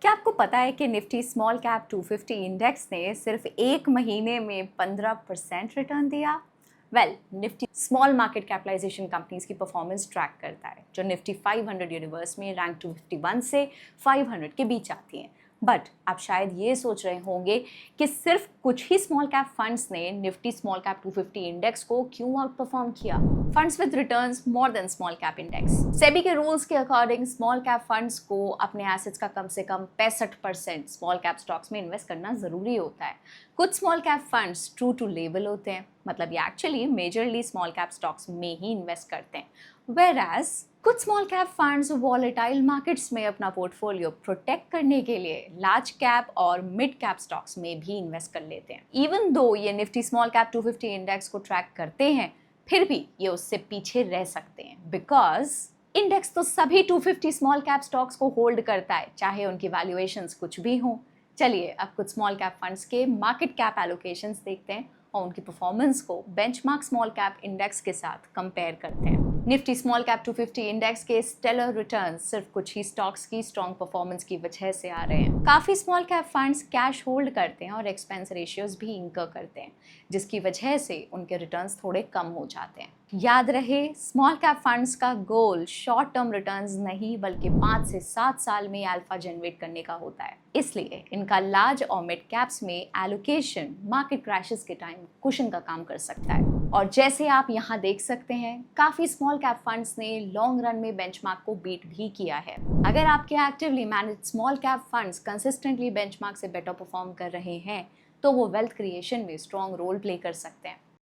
क्या आपको पता है कि निफ्टी स्मॉल कैप 250 इंडेक्स ने सिर्फ एक महीने में 15% रिटर्न दिया? Nifty small market capitalization companies की परफॉर्मेंस ट्रैक करता है जो निफ्टी 500 यूनिवर्स में रैंक 251 से 500 के बीच आती हैं। बट आप शायद ये सोच रहे होंगे कि सिर्फ कुछ ही स्मॉल कैप फंड्स ने निफ्टी स्मॉल कैप 250 इंडेक्स को क्यों आउट परफॉर्म किया? Funds with returns more than small cap index. SEBI के रूल्स के अकॉर्डिंग स्मॉल कैप फंड्स को अपने एसेट्स का कम से कम 65% स्मॉल कैप स्टॉक्स में इन्वेस्ट करना जरूरी होता है। कुछ small cap funds true to लेवल होते हैं, मतलब ये actually majorly small cap stocks में ही इन्वेस्ट करते हैं, वेयरएज कुछ small cap funds volatile markets में अपना पोर्टफोलियो प्रोटेक्ट करने के लिए लार्ज कैप और मिड कैप स्टॉक्स में भी इन्वेस्ट कर लेते हैं। इवन दो ये निफ्टी स्मॉल कैप 250 इंडेक्स को ट्रैक करते हैं, फिर भी ये उससे पीछे रह सकते हैं, बिकॉज इंडेक्स तो सभी 250 स्मॉल कैप स्टॉक्स को होल्ड करता है, चाहे उनकी वैल्यूएशंस कुछ भी हों। चलिए अब कुछ स्मॉल कैप फंड्स के मार्केट कैप एलोकेशंस देखते हैं और उनकी परफॉर्मेंस को बेंचमार्क स्मॉल कैप इंडेक्स के साथ कंपेयर करते हैं। निफ्टी स्मॉल कैप 250 इंडेक्स के स्टेलर रिटर्न्स सिर्फ कुछ ही स्टॉक्स की स्ट्रॉन्ग परफॉर्मेंस की वजह से आ रहे हैं। काफी small cap funds cash hold करते हैं और एक्सपेंस रेशियोज भी इंकर करते हैं, जिसकी वजह से उनके रिटर्न्स थोड़े कम हो जाते हैं। याद रहे, स्मॉल कैप फंड्स का गोल शॉर्ट टर्म रिटर्न्स नहीं बल्कि 5 से 7 साल में अल्फा जनरेट करने का होता है। इसलिए इनका लार्ज और मिड कैप्स में एलोकेशन मार्केट क्रैशेस के टाइम कुशन का काम कर सकता है। और जैसे आप यहाँ देख सकते हैं, काफी स्मॉल कैप फंड्स ने लॉन्ग रन में बेंचमार्क को बीट भी किया है। अगर आपके actively manage small cap funds consistently benchmark से बेटर परफॉर्म कर रहे हैं, तो वो वेल्थ क्रिएशन में स्ट्रॉन्ग रोल प्ले कर सकते हैं।